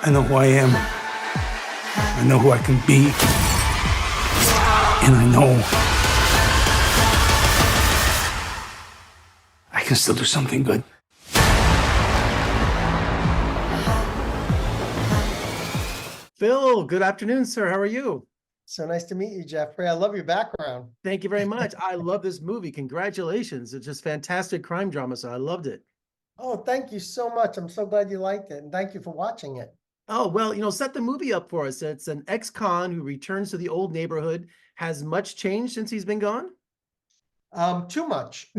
I know who I am. I know who I can be. And I know I can still do something good. Phil, good afternoon, sir. How are you? So nice to meet you, Jeffrey. I love your background. Thank you very much. I love this movie. Congratulations. It's just fantastic crime drama, so I loved it. Oh, thank you so much. I'm so glad you liked it. And thank you for watching it. Oh, well, set the movie up for us. It's an ex-con who returns to the old neighborhood. Has much changed since he's been gone? Too much.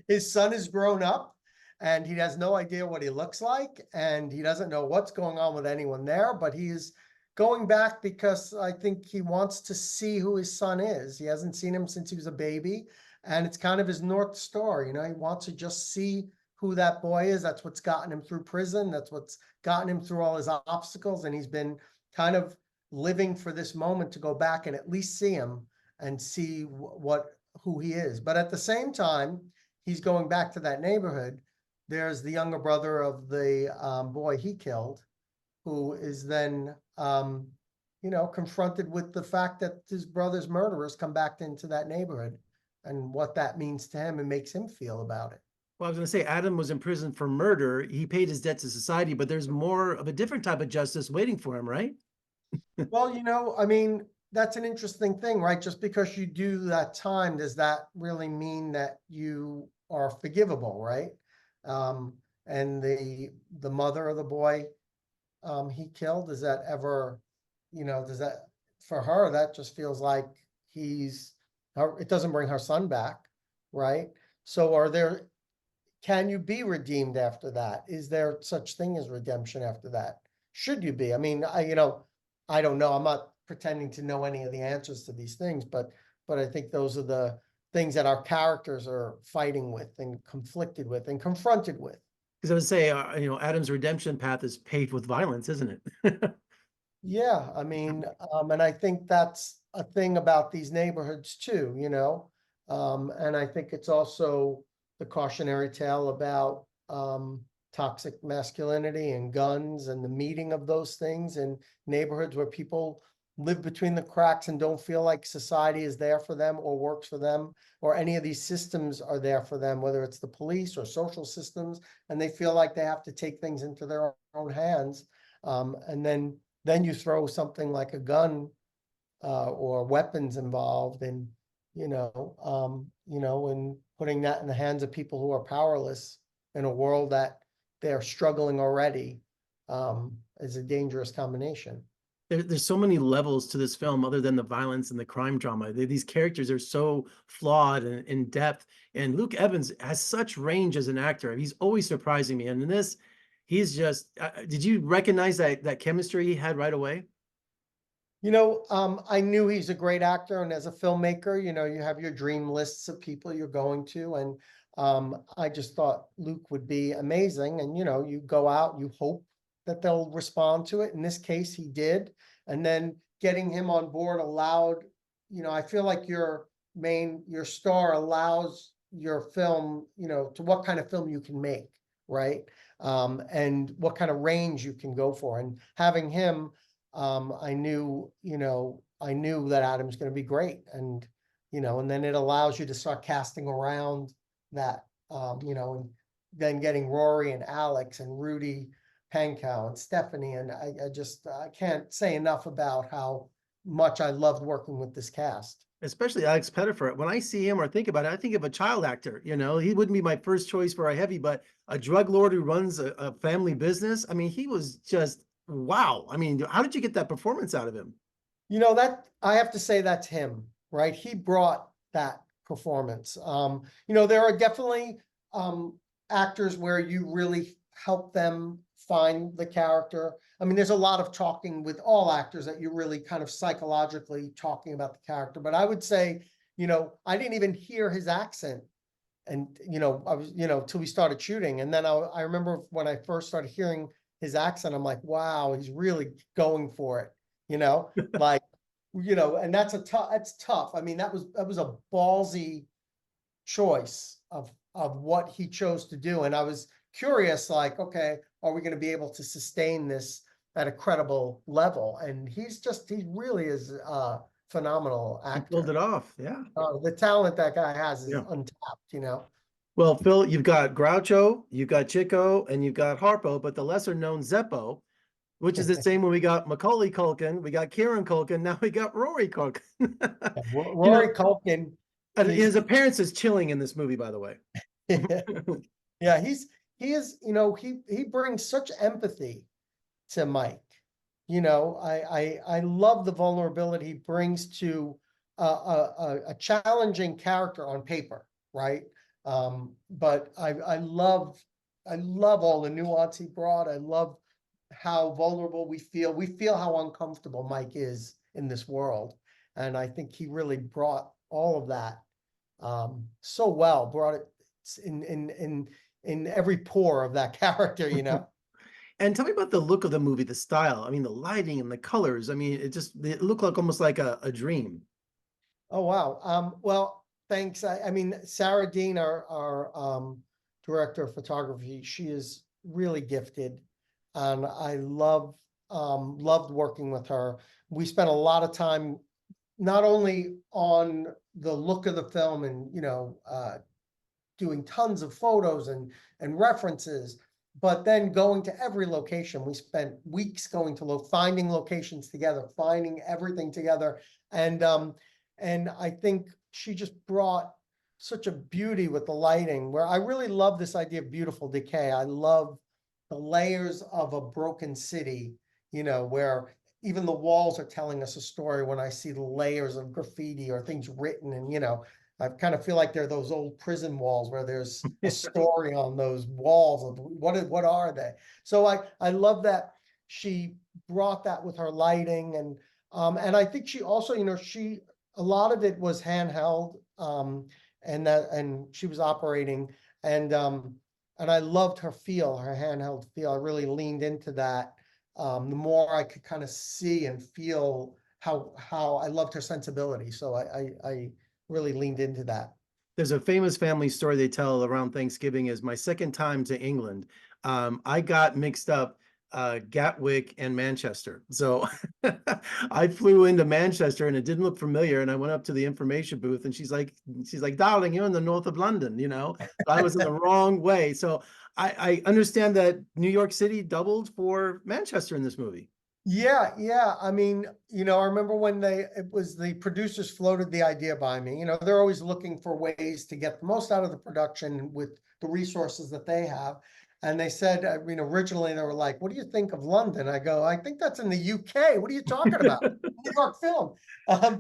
His son is grown up and he has no idea what he looks like. And he doesn't know what's going on with anyone there, but he is going back because I think he wants to see who his son is. He hasn't seen him since he was a baby. And it's kind of his North Star. He wants to just see who that boy is. That's what's gotten him through prison. That's what's gotten him through all his obstacles. And he's been kind of living for this moment to go back and at least see him and see who he is. But at the same time, he's going back to that neighborhood. There's the younger brother of the boy he killed, who is then, confronted with the fact that his brother's murderers come back into that neighborhood and what that means to him and makes him feel about it. Well, I was going to say Adam was in prison for murder. He paid his debt to society, but there's more of a different type of justice waiting for him, right? Well, that's an interesting thing, right? Just because you do that time, does that really mean that you are forgivable, right? And the mother of the boy he killed, does that ever, does that, for her, that just feels like it doesn't bring her son back, right? So can you be redeemed after that? Is there such thing as redemption after that? Should you be? I mean, I don't know. I'm not pretending to know any of the answers to these things, but I think those are the things that our characters are fighting with and conflicted with and confronted with. Because I would say, Adam's redemption path is paved with violence, isn't it? Yeah, and I think that's a thing about these neighborhoods too, and I think it's also the cautionary tale about toxic masculinity and guns and the meeting of those things in neighborhoods where people live between the cracks and don't feel like society is there for them or works for them, or any of these systems are there for them, whether it's the police or social systems, and they feel like they have to take things into their own hands. And then you throw something like a gun or weapons involved, and and putting that in the hands of people who are powerless in a world that they're struggling already is a dangerous combination. There's so many levels to this film other than the violence and the crime drama. These characters are so flawed and in depth. And Luke Evans has such range as an actor. He's always surprising me. And in this, he's just, did you recognize that chemistry he had right away? I knew he's a great actor. And as a filmmaker, you have your dream lists of people you're going to. And I just thought Luke would be amazing. And, you go out, you hope that they'll respond to it. In this case, he did. And then getting him on board allowed, I feel like your star allows your film, to what kind of film you can make, right? And what kind of range you can go for. And having him, I knew that Adam's going to be great. And, and then it allows you to start casting around that, and then getting Rory and Alex and Rudy Pankow and Stephanie. And I can't say enough about how much I loved working with this cast. Especially Alex Pettyfer. When I see him or think about it, I think of a child actor. He wouldn't be my first choice for a heavy, but a drug lord who runs a family business. I mean, he was just, wow. I mean, how did you get that performance out of him? That I have to say that's him, right? He brought that performance. There are definitely actors where you really help them find the character. I mean, there's a lot of talking with all actors that you're really kind of psychologically talking about the character. But I would say, I didn't even hear his accent. And, I was, till we started shooting. And then I remember when I first started hearing his accent, I'm like, wow, he's really going for it, like, and that's tough. I mean, that was a ballsy choice of what he chose to do. And I was curious, like, okay, are we going to be able to sustain this at a credible level. And he really is a phenomenal He pulled actor. it off. Yeah. The talent that guy has is Yeah. untapped, you know. Well, Phil, you've got Groucho, you've got Chico, and you've got Harpo, but the lesser known Zeppo, which is the same when we got Macaulay Culkin, we got Kieran Culkin, now we got Rory Culkin. You know, Rory Culkin and is his appearance is chilling in this movie, by the way. yeah, he is, you know, he brings such empathy to Mike. You know, I love the vulnerability he brings to a challenging character on paper, right? But I love all the nuance he brought. I love how vulnerable we feel. We feel how uncomfortable Mike is in this world, and I think he really brought all of that so well. Brought it in every pore of that character, you know. And tell me about the look of the movie, the style. I mean, the lighting and the colors. I mean, it looked like almost like a dream. Oh, wow. Well, thanks. I mean, Sarah Dean, our director of photography, she is really gifted. And I loved working with her. We spent a lot of time not only on the look of the film and, you know, doing tons of photos and references, but then going to every location. We spent weeks going to finding locations together, finding everything together. And I think she just brought such a beauty with the lighting, where I really love this idea of beautiful decay. I love the layers of a broken city, you know, where even the walls are telling us a story when I see the layers of graffiti or things written. And, you know, I kind of feel like they're those old prison walls where there's a story on those walls of what are they? So I love that she brought that with her lighting. And I think she also, you know, a lot of it was handheld, and she was operating, and I loved her feel, her handheld feel. I really leaned into that. The more I could kind of see and feel how I loved her sensibility. So I really leaned into that. There's a famous family story they tell around Thanksgiving is my second time to England. I got mixed up Gatwick and Manchester. So I flew into Manchester and it didn't look familiar. And I went up to the information booth and she's like, darling, you're in the north of London, you know. I was in the wrong way. So I understand that New York City doubled for Manchester in this movie. Yeah. I mean, you know, I remember when the producers floated the idea by me. You know, they're always looking for ways to get the most out of the production with the resources that they have. And they said, I mean, originally they were like, "What do you think of London?" I go, "I think that's in the UK. What are you talking about? New York film."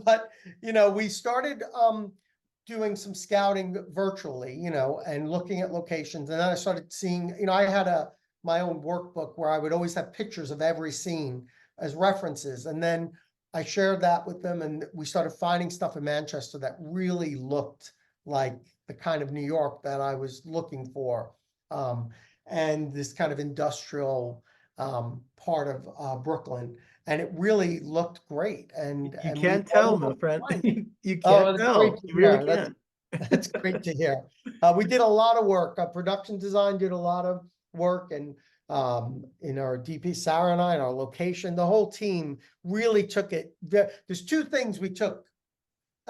But you know, we started doing some scouting virtually, you know, and looking at locations. And then I started seeing, you know, I had my own workbook where I would always have pictures of every scene as references. And then I shared that with them, and we started finding stuff in Manchester that really looked like the kind of New York that I was looking for. And this kind of industrial part of Brooklyn. And it really looked great. You And we can't were tell, able my to friend. find it. You Oh, can't that's great tell. to You really hear. can't. That's great to hear. We did a lot of work. Production design did a lot of work, and in our DP, Sarah and I, and our location, the whole team really took it. There's two things we took,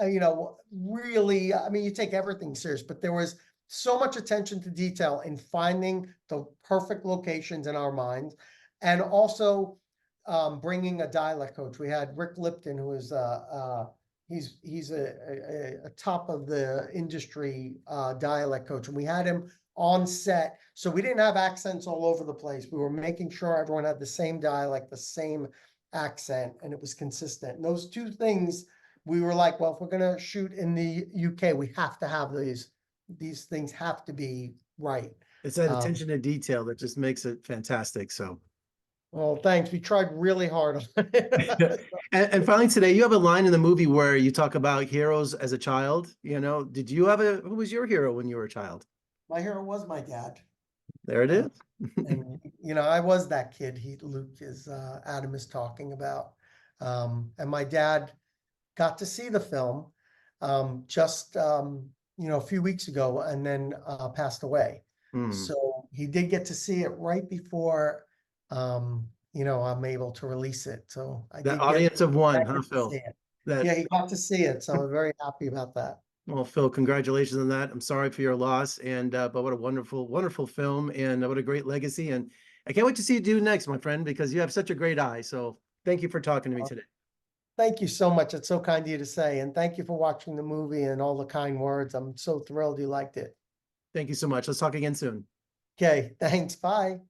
you know, really, I mean, you take everything serious, but there was so much attention to detail in finding the perfect locations in our minds, and also bringing a dialect coach. We had Rick Lipton, who is he's a top of the industry dialect coach, and we had him on set, so we didn't have accents all over the place. We were making sure everyone had the same dialect, the same accent, and it was consistent. And those two things, we were like, well, if we're going to shoot in the UK, we have to have these things have to be right. It's that attention to detail that just makes it fantastic. So, Well, thanks. We tried really hard on it. and finally today, you have a line in the movie where you talk about heroes as a child. You know, who was your hero when you were a child? My hero was my dad. There it is. And, you know, I was that kid Adam is talking about. And my dad got to see the film just, you know, a few weeks ago, and then passed away. Hmm. So he did get to see it right before I'm able to release it. So I The did get audience of one, huh, to Phil? see it. That Yeah, you got to see it. So I'm very happy about that. Well, Phil, congratulations on that. I'm sorry for your loss, and but what a wonderful, wonderful film, and what a great legacy. And I can't wait to see you do next, my friend, because you have such a great eye. So thank you for talking to me today. Thank you so much. It's so kind of you to say. And thank you for watching the movie and all the kind words. I'm so thrilled you liked it. Thank you so much. Let's talk again soon. Okay, thanks. Bye.